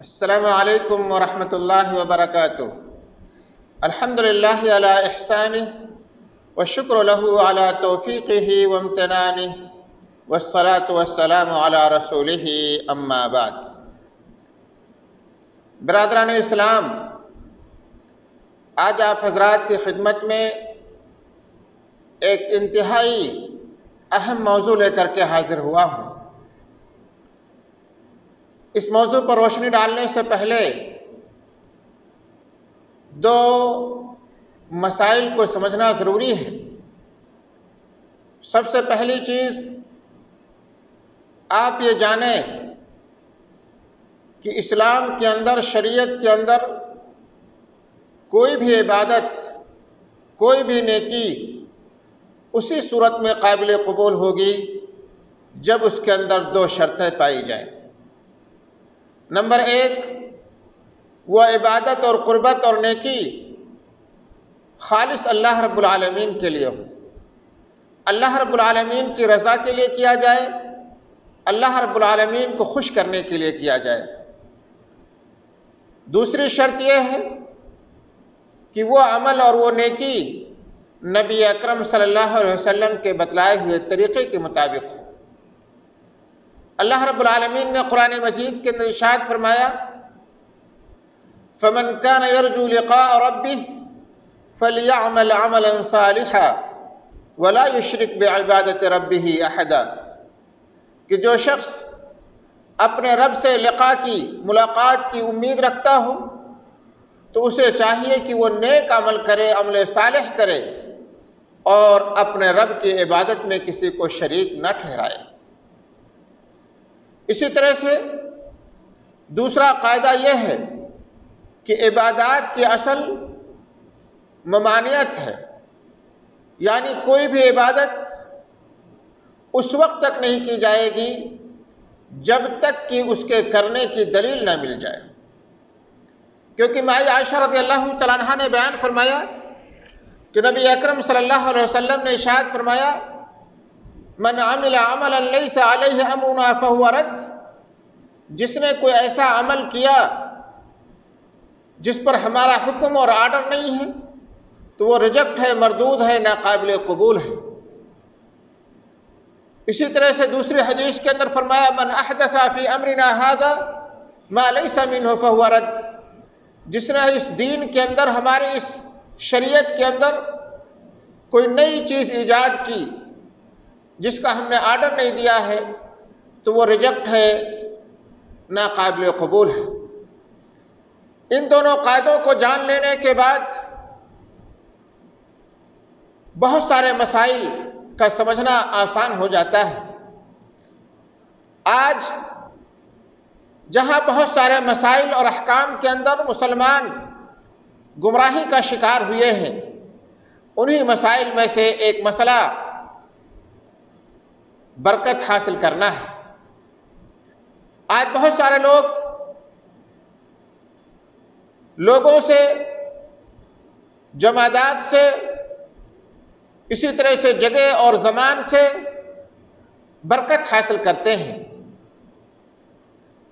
السلام علیکم ورحمۃ اللہ وبرکاتہ۔ الحمد للہ علی احسانہ والشکر لہ علی توفیقہ وامتنانہ والصلاة والسلام علی رسولہ اما بعد۔ برادران اسلام، آج آپ حضرات کی خدمت میں ایک انتہائی اہم موضوع لے کر کے حاضر ہوا ہوں۔ اس موضوع پر روشنی ڈالنے سے پہلے دو مسائل کو سمجھنا ضروری ہے۔ سب سے پہلی چیز، آپ یہ جانیں کہ اسلام کے اندر، شریعت کے اندر کوئی بھی عبادت، کوئی بھی نیکی اسی صورت میں قابل قبول ہوگی جب اس کے اندر دو شرطیں پائی جائیں۔ نمبر ایک، وہ عبادت اور قربت اور نیکی خالص اللہ رب العالمین کے لیے ہو، اللہ رب العالمین کی رضا کے لیے کیا جائے، اللہ رب العالمین کو خوش کرنے کے لیے کیا جائے۔ دوسری شرط یہ ہے کہ وہ عمل اور وہ نیکی نبی اکرم صلی اللہ علیہ وسلم کے بتلائے ہوئے طریقے کے مطابق ہو۔ اللہ رب العالمین نے قرآن مجید کے اندر ارشاد فرمایا، فَمَنْ كَانَ يَرْجُو لِقَاءَ رَبِّهِ فَلْيَعْمَلْ عَمَلًا صَالِحًا وَلَا يُشْرِكْ بِعِبَادَةِ رَبِّهِ أَحَدًا، کہ جو شخص اپنے رب سے لقاء کی، ملاقات کی امید رکھتا ہو تو اسے چاہیے کہ وہ نیک عمل کرے، عمل صالح کرے اور اپنے رب کی عبادت میں کسی کو شریک نہ ٹھہرائے۔ اسی طرح سے دوسرا قاعدہ یہ ہے کہ عبادات کی اصل ممانعت ہے، یعنی کوئی بھی عبادت اس وقت تک نہیں کی جائے گی جب تک کہ اس کے کرنے کی دلیل نہ مل جائے، کیونکہ مائی عائشہ رضی اللہ تعالیٰ عنہا نے بیان فرمایا کہ نبی اکرم صلی اللہ علیہ وسلم نے ارشاد فرمایا، من عمل عملا لیس علیہ امرنا فہو رد، جس نے کوئی ایسا عمل کیا جس پر ہمارا حکم اور آرڈر نہیں ہے تو وہ ریجیکٹ ہے، مردود ہے، ناقابل قبول ہے۔ اسی طرح سے دوسری حدیث کے اندر فرمایا، من احدث فی امرنا ھذا ما لیس منہ فہو رد، جس نے اس دین کے اندر، ہماری اس شریعت کے اندر کوئی نئی چیز ایجاد کی جس کا ہم نے آرڈر نہیں دیا ہے تو وہ ریجیکٹ ہے، ناقابل قبول ہے۔ ان دونوں قاعدوں کو جان لینے کے بعد بہت سارے مسائل کا سمجھنا آسان ہو جاتا ہے۔ آج جہاں بہت سارے مسائل اور احکام کے اندر مسلمان گمراہی کا شکار ہوئے ہیں، انہی مسائل میں سے ایک مسئلہ برکت حاصل کرنا ہے۔ آج بہت سارے لوگوں سے، جمادات سے، اسی طرح سے جگہ اور زمان سے برکت حاصل کرتے ہیں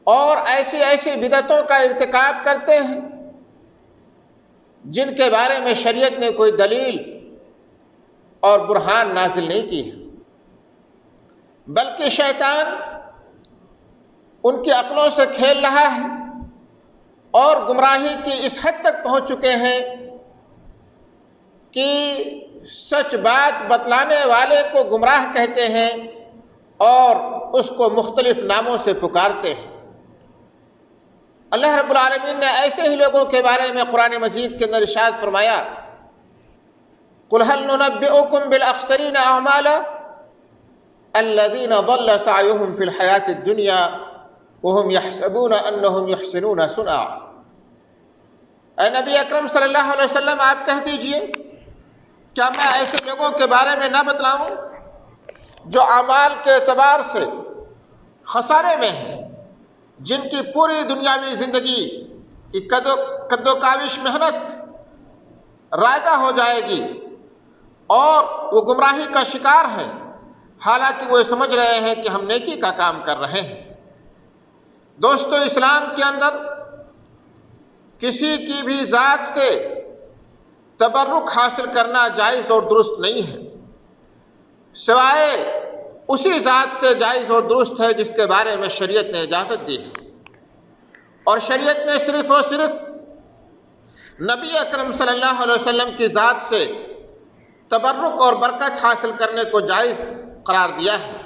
اور ایسی بدعتوں کا ارتکاب کرتے ہیں جن کے بارے میں شریعت نے کوئی دلیل اور برہان نازل نہیں کی ہے، بلکہ شیطان ان کی عقلوں سے کھیل رہا ہے اور گمراہی کی اس حد تک پہنچ چکے ہیں کہ سچ بات بتلانے والے کو گمراہ کہتے ہیں اور اس کو مختلف ناموں سے پکارتے ہیں۔ اللہ رب العالمین نے ایسے ہی لوگوں کے بارے میں قرآن مجید کے اندر ارشاد فرمایا، قُلْ هَلْ نُنَبِّئُكُمْ بِالْأَخْسَرِينَ أَعْمَالًا الَّذِينَ ضَلَّ سَعْيُهُمْ فِي الْحَيَاةِ الدُّنْيَا وَهُمْ يَحْسَبُونَ أَنَّهُمْ يُحْسِنُونَ صُنْعًا۔ اے نبی اکرم صلی اللہ علیہ وسلم، آپ کہہ دیجئے، کیا میں ایسے لوگوں کے بارے میں نہ بتلاؤں جو اعمال کے اعتبار سے خسارے میں ہیں، جن کی پوری دنیاوی زندگی کی کد و کاوش محنت رائگاں ہو جائے گی اور وہ گمراہی کا شکار ہیں، حالانکہ وہ سمجھ رہے ہیں کہ ہم نیکی کا کام کر رہے ہیں۔ دوستو، اسلام کے اندر کسی کی بھی ذات سے تبرک حاصل کرنا جائز اور درست نہیں ہے، سوائے اسی ذات سے جائز اور درست ہے جس کے بارے میں شریعت نے اجازت دی ہے۔ اور شریعت نے صرف اور صرف نبی اکرم صلی اللہ علیہ وسلم کی ذات سے تبرک اور برکت حاصل کرنے کو جائز قرار دیا ہے۔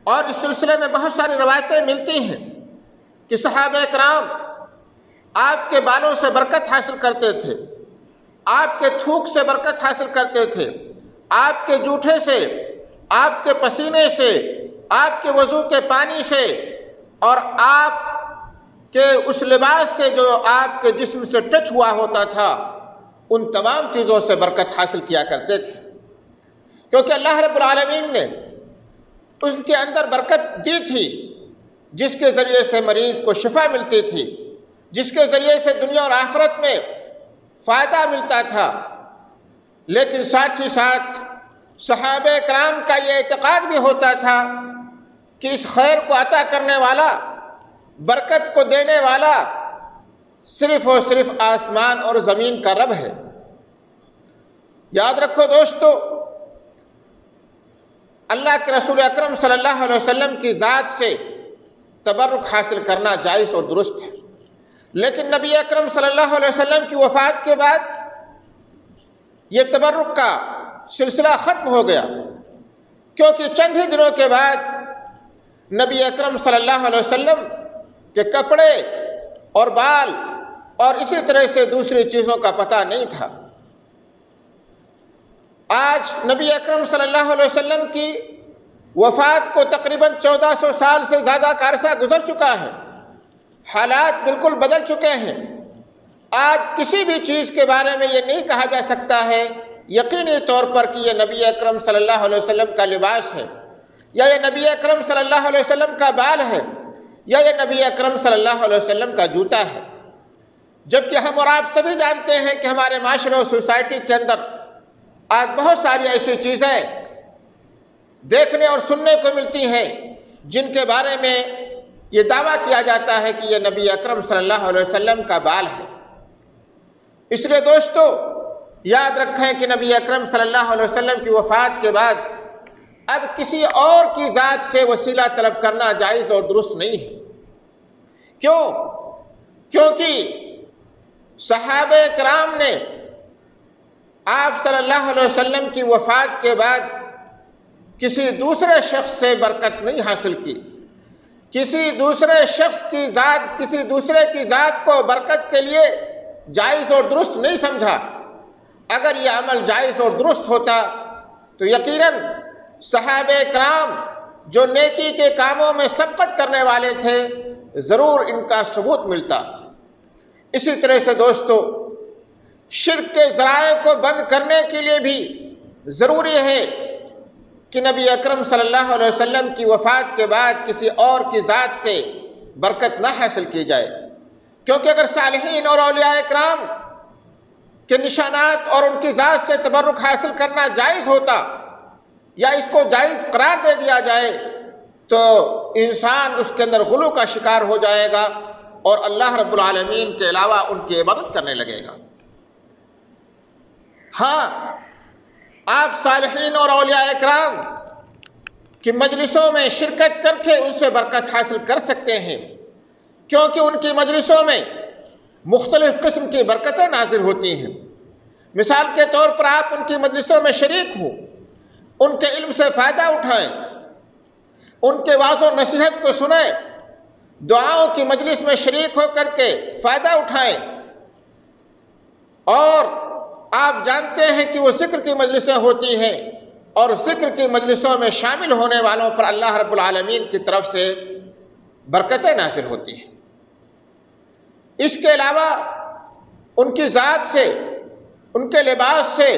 اور اس سلسلے میں بہت ساری روایتیں ملتی ہیں کہ صحابہ کرام آپ کے بالوں سے برکت حاصل کرتے تھے، آپ کے تھوک سے برکت حاصل کرتے تھے، آپ کے جوٹھے سے، آپ کے پسینے سے، آپ کے وضو کے پانی سے، اور آپ کے اس لباس سے جو آپ کے جسم سے ٹچ ہوا ہوتا تھا، ان تمام چیزوں سے برکت حاصل کیا کرتے تھے، کیونکہ اللہ رب العالمین نے ان کے اندر برکت دی تھی، جس کے ذریعے سے مریض کو شفا ملتی تھی، جس کے ذریعے سے دنیا اور آخرت میں فائدہ ملتا تھا۔ لیکن ساتھ ہی ساتھ صحابہ کرام کا یہ اعتقاد بھی ہوتا تھا کہ اس خیر کو عطا کرنے والا، برکت کو دینے والا صرف اور صرف آسمان اور زمین کا رب ہے۔ یاد رکھو دوستو، اللہ کے رسول اکرم صلی اللہ علیہ وسلم کی ذات سے تبرک حاصل کرنا جائز اور درست ہے، لیکن نبی اکرم صلی اللہ علیہ وسلم کی وفات کے بعد یہ تبرک کا سلسلہ ختم ہو گیا، کیونکہ چند ہی دنوں کے بعد نبی اکرم صلی اللہ علیہ وسلم کے کپڑے اور بال اور اسی طرح سے دوسری چیزوں کا پتہ نہیں تھا۔ آج نبی اکرم صلی اللہ علیہ وسلم کی وفات کو تقریباً 1400 سال سے زیادہ کا عرصہ گزر چکا ہے، حالات بالکل بدل چکے ہیں۔ آج کسی بھی چیز کے بارے میں یہ نہیں کہا جا سکتا ہے یقینی طور پر کہ یہ نبی اکرم صلی اللہ علیہ وسلم کا لباس ہے، یا یہ نبی اکرم صلی اللہ علیہ وسلم کا بال ہے، یا یہ نبی اکرم صلی اللہ علیہ وسلم کا جوتا ہے۔ جبکہ ہم اور آپ سبھی جانتے ہیں کہ ہمارے معاشرے اور سوسائٹی کے اندر آج بہت ساری ایسی چیزیں دیکھنے اور سننے کو ملتی ہیں جن کے بارے میں یہ دعویٰ کیا جاتا ہے کہ یہ نبی اکرم صلی اللہ علیہ وسلم کا بال ہے۔ اس لیے دوستو، یاد رکھیں کہ نبی اکرم صلی اللہ علیہ وسلم کی وفات کے بعد اب کسی اور کی ذات سے وسیلہ طلب کرنا جائز اور درست نہیں ہے۔ کیوں؟ کیونکہ صحابہ کرام نے آپ صلی اللہ علیہ وسلم کی وفات کے بعد کسی دوسرے شخص سے برکت نہیں حاصل کی، کسی دوسرے شخص کی ذات، کسی دوسرے کی ذات کو برکت کے لیے جائز اور درست نہیں سمجھا۔ اگر یہ عمل جائز اور درست ہوتا تو یقیناً صحابہ کرام جو نیکی کے کاموں میں سبقت کرنے والے تھے، ضرور ان کا ثبوت ملتا۔ اسی طرح سے دوستو، شرک کے ذرائع کو بند کرنے کے لیے بھی ضروری ہے کہ نبی اکرم صلی اللہ علیہ وسلم کی وفات کے بعد کسی اور کی ذات سے برکت نہ حاصل کی جائے، کیونکہ اگر صالحین اور اولیاء اکرام کے نشانات اور ان کی ذات سے تبرک حاصل کرنا جائز ہوتا یا اس کو جائز قرار دے دیا جائے تو انسان اس کے اندر غلو کا شکار ہو جائے گا اور اللہ رب العالمین کے علاوہ ان کی عبادت کرنے لگے گا۔ ہاں، آپ صالحین اور اولیاء اکرام کی مجلسوں میں شرکت کر کے ان سے برکت حاصل کر سکتے ہیں، کیونکہ ان کی مجلسوں میں مختلف قسم کی برکتیں نازل ہوتی ہیں۔ مثال کے طور پر آپ ان کی مجلسوں میں شریک ہوں، ان کے علم سے فائدہ اٹھائیں، ان کے وعظ و نصیحت کو سنیں، دعاؤں کی مجلس میں شریک ہو کر کے فائدہ اٹھائیں، اور آپ جانتے ہیں کہ وہ ذکر کی مجلسیں ہوتی ہیں اور ذکر کی مجلسوں میں شامل ہونے والوں پر اللہ رب العالمین کی طرف سے برکتیں نازل ہوتی ہیں۔ اس کے علاوہ ان کی ذات سے، ان کے لباس سے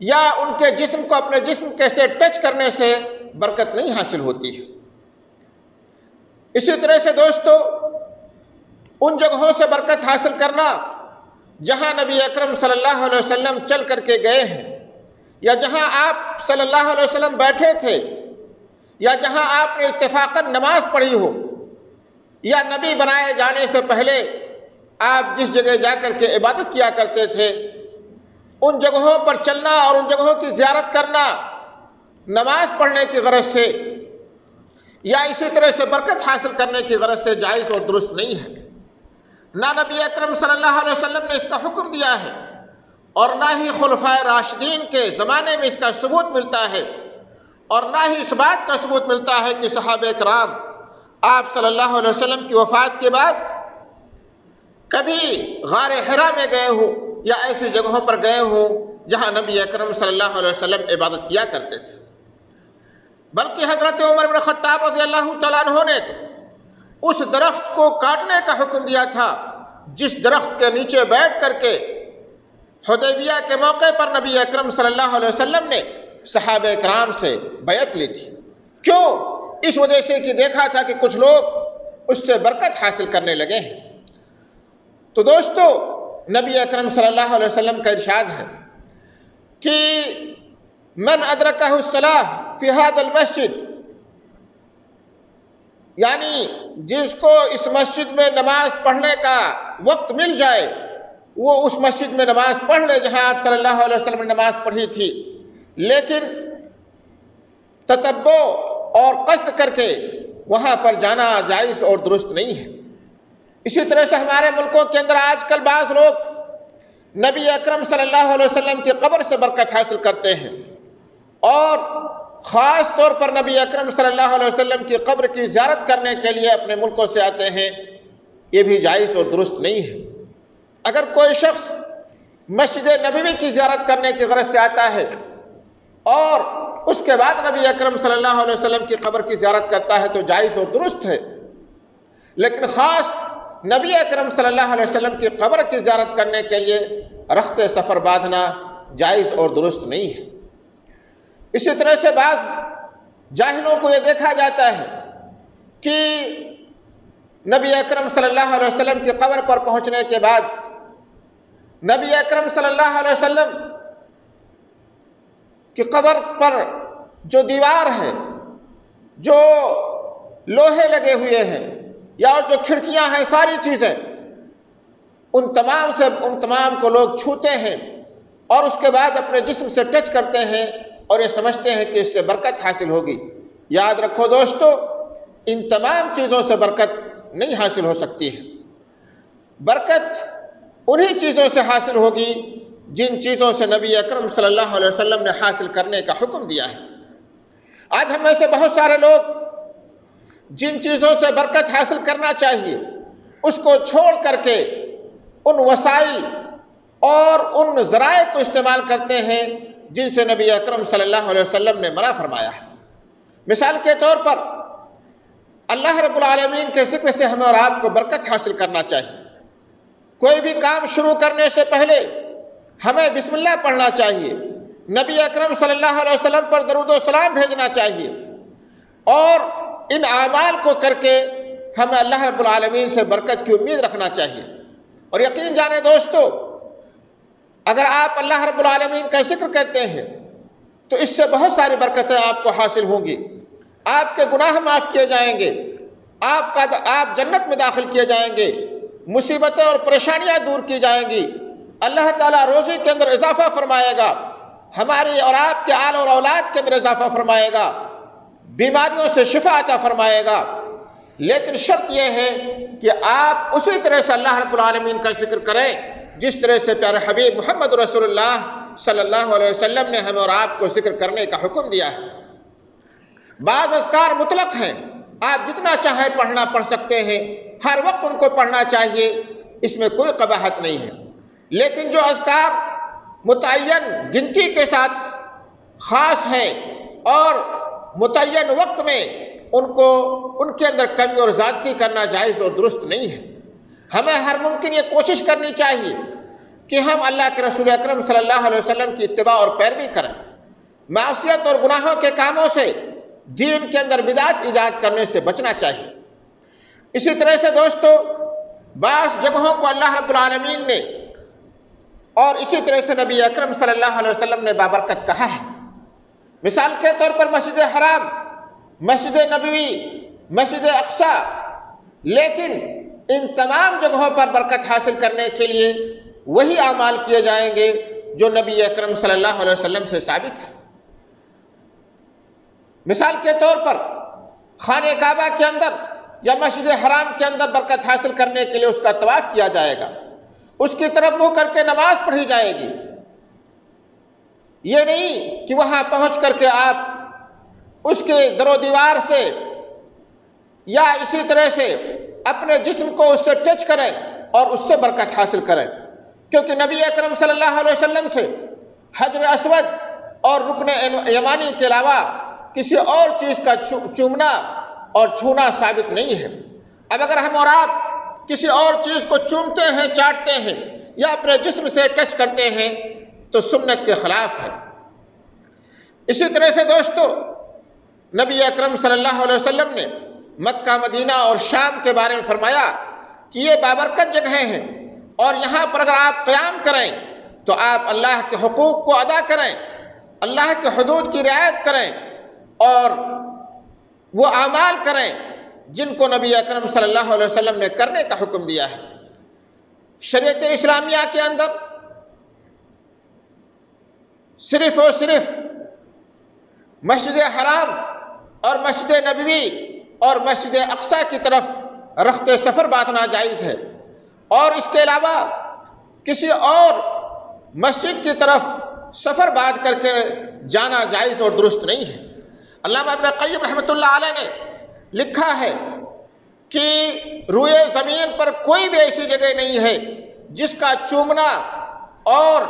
یا ان کے جسم کو اپنے جسم کے سے ٹچ کرنے سے برکت نہیں حاصل ہوتی ہے۔ اسی طرح سے دوستو، ان جگہوں سے برکت حاصل کرنا جہاں نبی اکرم صلی اللہ علیہ وسلم چل کر کے گئے ہیں، یا جہاں آپ صلی اللہ علیہ وسلم بیٹھے تھے، یا جہاں آپ نے اتفاقاً نماز پڑھی ہو، یا نبی بنائے جانے سے پہلے آپ جس جگہ جا کر کے عبادت کیا کرتے تھے، ان جگہوں پر چلنا اور ان جگہوں کی زیارت کرنا نماز پڑھنے کی غرض سے یا اسی طرح سے برکت حاصل کرنے کی غرض سے جائز اور درست نہیں ہے۔ نہ نبی اکرم صلی اللہ علیہ وسلم نے اس کا حکم دیا ہے، اور نہ ہی خلفائے راشدین کے زمانے میں اس کا ثبوت ملتا ہے، اور نہ ہی اس بات کا ثبوت ملتا ہے کہ صحابہ کرام آپ صلی اللہ علیہ وسلم کی وفات کے بعد کبھی غار حرا میں گئے ہوں یا ایسی جگہوں پر گئے ہوں جہاں نبی اکرم صلی اللہ علیہ وسلم عبادت کیا کرتے تھے، بلکہ حضرت عمر بن خطاب رضی اللہ تعالیٰ عنہ نے تو اس درخت کو کاٹنے کا حکم دیا تھا جس درخت کے نیچے بیٹھ کر کے حدیبیہ کے موقع پر نبی اکرم صلی اللہ علیہ وسلم نے صحابہ کرام سے بیعت لی تھی۔ کیوں؟ اس وجہ سے کہ دیکھا تھا کہ کچھ لوگ اس سے برکت حاصل کرنے لگے ہیں۔ تو دوستو، نبی اکرم صلی اللہ علیہ وسلم کا ارشاد ہے کہ من ادرکہ الصلاۃ فی ھذا المسجد، یعنی جس کو اس مسجد میں نماز پڑھنے کا وقت مل جائے وہ اس مسجد میں نماز پڑھ لے جہاں آپ صلی اللہ علیہ وسلم نے نماز پڑھی تھی، لیکن تتبع اور قصد کر کے وہاں پر جانا جائز اور درست نہیں ہے۔ اسی طرح سے ہمارے ملکوں کے اندر آج کل بعض لوگ نبی اکرم صلی اللہ علیہ وسلم کی قبر سے برکت حاصل کرتے ہیں، اور خاص طور پر نبی اکرم صلی اللہ علیہ وسلم کی قبر کی زیارت کرنے کے لیے اپنے ملکوں سے آتے ہیں۔ یہ بھی جائز اور درست نہیں ہے۔ اگر کوئی شخص مسجد نبوی کی زیارت کرنے کی غرض سے آتا ہے اور اس کے بعد نبی اکرم صلی اللہ علیہ وسلم کی قبر کی زیارت کرتا ہے تو جائز اور درست ہے، لیکن خاص نبی اکرم صلی اللہ علیہ وسلم کی قبر کی زیارت کرنے کے لیے رخت سفر باندھنا جائز اور درست نہیں ہے۔ اسی طرح سے بعض جاہلوں کو یہ دیکھا جاتا ہے کہ نبی اکرم صلی اللہ علیہ وسلم کی قبر پر پہنچنے کے بعد نبی اکرم صلی اللہ علیہ وسلم کی قبر پر جو دیوار ہے، جو لوہے لگے ہوئے ہیں یا جو کھڑکیاں ہیں، ساری چیزیں ان تمام کو لوگ چھوتے ہیں اور اس کے بعد اپنے جسم سے ٹچ کرتے ہیں اور یہ سمجھتے ہیں کہ اس سے برکت حاصل ہوگی۔ یاد رکھو دوستو، ان تمام چیزوں سے برکت نہیں حاصل ہو سکتی ہے۔ برکت انہی چیزوں سے حاصل ہوگی جن چیزوں سے نبی اکرم صلی اللہ علیہ وسلم نے حاصل کرنے کا حکم دیا ہے۔ آج ہم میں سے بہت سارے لوگ جن چیزوں سے برکت حاصل کرنا چاہیے اس کو چھوڑ کر کے ان وسائل اور ان ذرائع کو استعمال کرتے ہیں جن سے نبی اکرم صلی اللہ علیہ وسلم نے منع فرمایا ہے۔ مثال کے طور پر اللہ رب العالمین کے ذکر سے ہمیں اور آپ کو برکت حاصل کرنا چاہیے۔ کوئی بھی کام شروع کرنے سے پہلے ہمیں بسم اللہ پڑھنا چاہیے، نبی اکرم صلی اللہ علیہ وسلم پر درود و سلام بھیجنا چاہیے، اور ان اعمال کو کر کے ہمیں اللہ رب العالمین سے برکت کی امید رکھنا چاہیے۔ اور یقین جانیں دوستو، اگر آپ اللہ رب العالمین کا ذکر کرتے ہیں تو اس سے بہت ساری برکتیں آپ کو حاصل ہوں گی۔ آپ کے گناہ معاف کیے جائیں گے، آپ جنت میں داخل کیے جائیں گے، مصیبتیں اور پریشانیاں دور کی جائیں گی، اللہ تعالیٰ روزی کے اندر اضافہ فرمائے گا، ہماری اور آپ کے آل اور اولاد کے اندر اضافہ فرمائے گا، بیماریوں سے شفا عطا فرمائے گا۔ لیکن شرط یہ ہے کہ آپ اسی طرح سے اللہ رب العالمین کا ذکر کریں جس طرح سے پیارے حبیب محمد رسول اللہ صلی اللہ علیہ وسلم نے ہمیں اور آپ کو ذکر کرنے کا حکم دیا ہے۔ بعض اذکار مطلق ہیں، آپ جتنا چاہیں پڑھ سکتے ہیں، ہر وقت ان کو پڑھنا چاہیے، اس میں کوئی قباحت نہیں ہے۔ لیکن جو اذکار متعین گنتی کے ساتھ خاص ہیں اور متعین وقت میں ان کے اندر کمی اور زیادتی کرنا جائز اور درست نہیں ہے۔ ہمیں ہر ممکن یہ کوشش کرنی چاہیے کہ ہم اللہ کے رسول اکرم صلی اللہ علیہ وسلم کی اتباع اور پیروی کریں، معصیت اور گناہوں کے کاموں سے، دین کے اندر بدعت ایجاد کرنے سے بچنا چاہیے۔ اسی طرح سے دوستو، بعض جگہوں کو اللہ رب العالمین نے اور اسی طرح سے نبی اکرم صلی اللہ علیہ وسلم نے بابرکت کہا ہے۔ مثال کے طور پر مسجد حرام مسجد نبوی، مسجد اقصی، لیکن ان تمام جگہوں پر برکت حاصل کرنے کے لیے وہی اعمال کیے جائیں گے جو نبی اکرم صلی اللہ علیہ وسلم سے ثابت ہے۔ مثال کے طور پر خانہ کعبہ کے اندر یا مسجد حرام کے اندر برکت حاصل کرنے کے لیے اس کا طواف کیا جائے گا، اس کی طرف منہ کر کے نماز پڑھی جائے گی۔ یہ نہیں کہ وہاں پہنچ کر کے آپ اس کے در و دیوار سے یا اسی طرح سے اپنے جسم کو اس سے ٹچ کریں اور اس سے برکت حاصل کریں، کیونکہ نبی اکرم صلی اللہ علیہ وسلم سے حجر اسود اور رکن یمانی کے علاوہ کسی اور چیز کا چومنا اور چھونا ثابت نہیں ہے۔ اب اگر ہم اور آپ کسی اور چیز کو چومتے ہیں، چاٹتے ہیں یا اپنے جسم سے ٹچ کرتے ہیں تو سنت کے خلاف ہے۔ اسی طرح سے دوستو، نبی اکرم صلی اللہ علیہ وسلم نے مکہ، مدینہ اور شام کے بارے میں فرمایا کہ یہ بابرکت جگہیں ہیں، اور یہاں پر اگر آپ قیام کریں تو آپ اللہ کے حقوق کو ادا کریں، اللہ کے حدود کی رعایت کریں اور وہ اعمال کریں جن کو نبی اکرم صلی اللہ علیہ وسلم نے کرنے کا حکم دیا ہے۔ شریعت اسلامیہ کے اندر صرف اور صرف مسجد حرام اور مسجد نبوی اور مسجد اقصی کی طرف رخت سفر باتنا جائز ہے، اور اس کے علاوہ کسی اور مسجد کی طرف سفر بات کر کے جانا جائز اور درست نہیں ہے۔ علامہ ابن قیم رحمۃ اللہ علیہ نے لکھا ہے کہ روئے زمین پر کوئی بھی ایسی جگہ نہیں ہے جس کا چومنا اور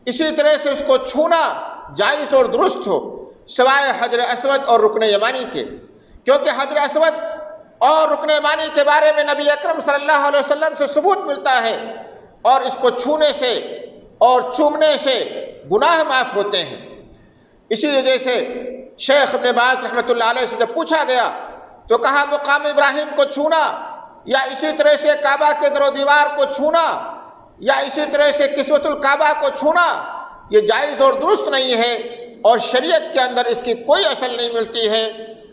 اسی طرح سے اس کو چھونا جائز اور درست ہو سوائے حجر اسود اور رکن یمانی کے، کیونکہ حجر اسود اور رکن یمانی کے بارے میں نبی اکرم صلی اللہ علیہ وسلم سے ثبوت ملتا ہے، اور اس کو چھونے سے اور چومنے سے گناہ معاف ہوتے ہیں۔ اسی وجہ سے شیخ ابن باز رحمۃ اللہ علیہ سے جب پوچھا گیا تو کہا مقام ابراہیم کو چھونا یا اسی طرح سے کعبہ کے در و دیوار کو چھونا یا اسی طرح سے کسوۃ الکعبہ کو چھونا یہ جائز اور درست نہیں ہے، اور شریعت کے اندر اس کی کوئی اصل نہیں ملتی ہے،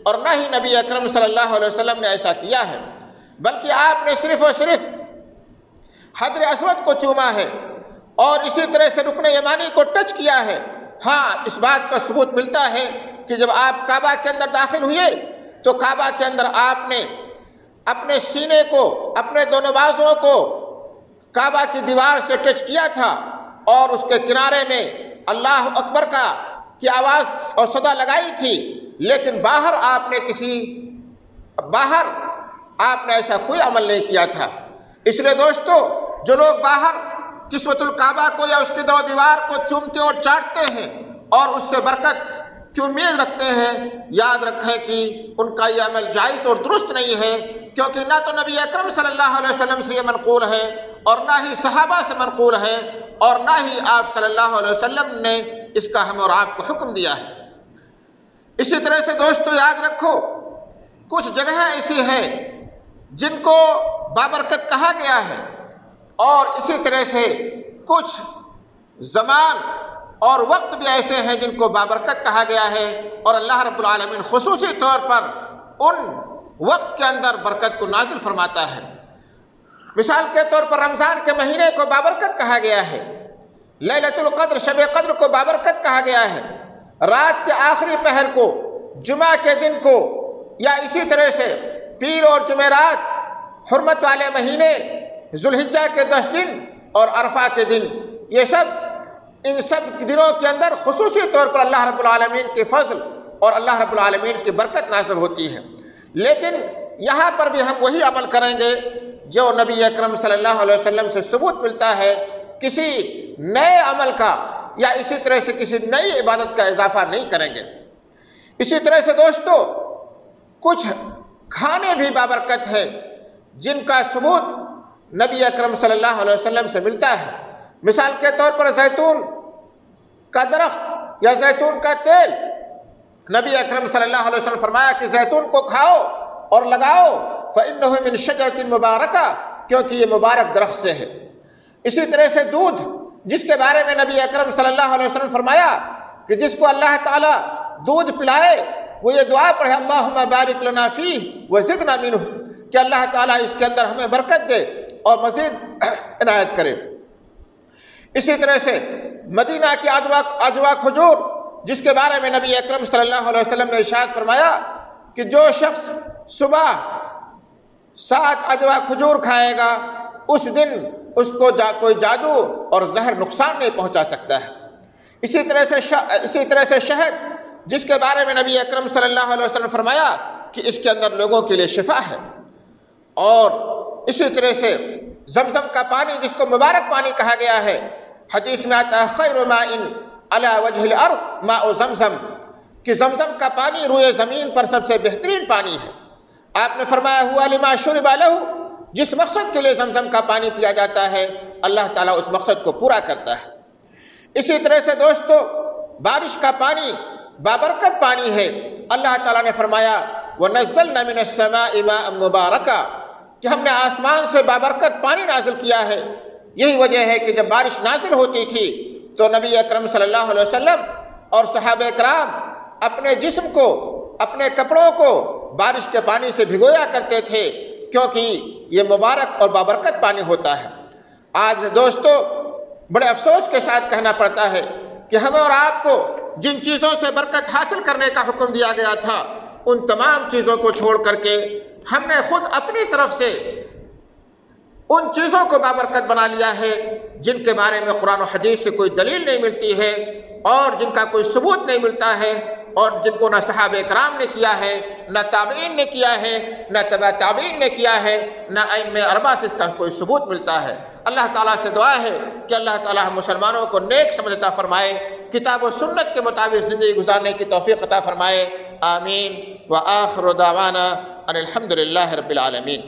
اور نہ ہی نبی اکرم صلی اللہ علیہ وسلم نے ایسا کیا ہے، بلکہ آپ نے صرف اور صرف حجر اسود کو چوما ہے اور اسی طرح سے رکن یمانی کو ٹچ کیا ہے۔ ہاں، اس بات کا ثبوت ملتا ہے کہ جب آپ کعبہ کے اندر داخل ہوئے تو کعبہ کے اندر آپ نے اپنے سینے کو، اپنے دونوں بازوؤں کو کعبہ کی دیوار سے ٹچ کیا تھا، اور اس کے کنارے میں اللہ اکبر کی آواز اور صدا لگائی تھی، لیکن باہر آپ نے ایسا کوئی عمل نہیں کیا تھا۔ اس لیے دوستو، جو لوگ باہر کسوۃ الکعبہ کو یا اس کی در و دیوار کو چومتے اور چاٹتے ہیں اور اس سے برکت کی امید رکھتے ہیں، یاد رکھیں کہ ان کا یہ عمل جائز اور درست نہیں ہے، کیونکہ نہ تو نبی اکرم صلی اللہ علیہ وسلم سے یہ منقول ہے اور نہ ہی صحابہ سے منقول ہے، اور نہ ہی آپ صلی اللہ علیہ وسلم نے اس کا ہمیں اور آپ کو حکم دیا ہے۔ اسی طرح سے دوستو یاد رکھو، کچھ جگہیں ایسی ہیں جن کو بابرکت کہا گیا ہے، اور اسی طرح سے کچھ زمان اور وقت بھی ایسے ہیں جن کو بابرکت کہا گیا ہے، اور اللہ رب العالمین خصوصی طور پر ان وقت کے اندر برکت کو نازل فرماتا ہے۔ مثال کے طور پر رمضان کے مہینے کو بابرکت کہا گیا ہے، لیلۃ القدر، شب قدر کو بابرکت کہا گیا ہے، رات کے آخری پہر کو، جمعہ کے دن کو، یا اسی طرح سے پیر اور جمعرات، حرمت والے مہینے، ذوالحجہ کے 10 دن اور عرفہ کے دن، یہ سب ان سب دنوں کے اندر خصوصی طور پر اللہ رب العالمین کے فضل اور اللہ رب العالمین کی برکت نازل ہوتی ہے۔ لیکن یہاں پر بھی ہم وہی عمل کریں گے جو نبی اکرم صلی اللہ علیہ وسلم سے ثبوت ملتا ہے، کسی نئے عمل کا یا اسی طرح سے کسی نئی عبادت کا اضافہ نہیں کریں گے۔ اسی طرح سے دوستو، کچھ کھانے بھی بابرکت ہیں جن کا ثبوت نبی اکرم صلی اللہ علیہ وسلم سے ملتا ہے۔ مثال کے طور پر زیتون کا درخت یا زیتون کا تیل، نبی اکرم صلی اللہ علیہ وسلم فرمایا کہ زیتون کو کھاؤ اور لگاؤ، فَإِنَّهُ مِنْ شَجَرَةٍ مُبَارَكَةٍ، کیونکہ یہ مبارک درخت سے ہے۔ اسی طرح سے دودھ، جس کے بارے میں نبی اکرم صلی اللہ علیہ وسلم فرمایا کہ جس کو اللہ تعالیٰ دودھ پلائے وہ یہ دعا پڑھے اللہم بارک لنا فیہ وزدنا منہ، کہ اللہ تعالیٰ اس کے اندر ہمیں برکت دے اور مزید عنایت کرے۔ اسی طرح سے مدینہ کی عجوا کھجور، جس کے بارے میں نبی اکرم صلی اللہ علیہ وسلم نے ارشاد فرمایا کہ جو شخص صبح 7 عجوا کھجور کھائے گا اس دن اس کو کوئی جادو اور زہر نقصان نہیں پہنچا سکتا ہے۔ اسی طرح سے شہد، جس کے بارے میں نبی اکرم صلی اللہ علیہ وسلم فرمایا کہ اس کے اندر لوگوں کے لیے شفا ہے۔ اور اسی طرح سے زمزم کا پانی، جس کو مبارک پانی کہا گیا ہے، حدیث میں آتا ہے خیر ماء علی وجہ الارض ماء زمزم، کہ زمزم کا پانی روئے زمین پر سب سے بہترین پانی ہے۔ آپ نے فرمایا ہوا لما شرب لہ، جس مقصد کے لیے زمزم کا پانی پیا جاتا ہے اللہ تعالیٰ اس مقصد کو پورا کرتا ہے۔ اسی طرح سے دوستو بارش کا پانی بابرکت پانی ہے۔ اللہ تعالیٰ نے فرمایا وَنَزَّلْنَا مِنَ السَّمَاءِ مَاءً مُبَارَكًا، کہ ہم نے آسمان سے بابرکت پانی نازل کیا ہے۔ یہی وجہ ہے کہ جب بارش نازل ہوتی تھی تو نبی اکرم صلی اللہ علیہ وسلم اور صحابہ کرام اپنے جسم کو، اپنے کپڑوں کو بارش کے پانی سے بھگویا کرتے تھے، کیونکہ یہ مبارک اور بابرکت پانی ہوتا ہے۔ آج دوستو بڑے افسوس کے ساتھ کہنا پڑتا ہے کہ ہمیں اور آپ کو جن چیزوں سے برکت حاصل کرنے کا حکم دیا گیا تھا ان تمام چیزوں کو چھوڑ کر کے ہم نے خود اپنی طرف سے ان چیزوں کو بابرکت بنا لیا ہے جن کے بارے میں قرآن و حدیث سے کوئی دلیل نہیں ملتی ہے اور جن کا کوئی ثبوت نہیں ملتا ہے، اور جن کو نہ صحابہ کرام نے کیا ہے، نہ تابعین نے کیا ہے، نہ تبع تابعین نے کیا ہے، نہ ائمہ اربعہ سے اس کا کوئی ثبوت ملتا ہے۔ اللہ تعالیٰ سے دعا ہے کہ اللہ تعالیٰ ہم مسلمانوں کو نیک سمجھ عطا فرمائے، کتاب و سنت کے مطابق زندگی گزارنے کی توفیق عطا فرمائے۔ آمین۔ وآخر دعوانا ان الحمد للہ رب العالمین۔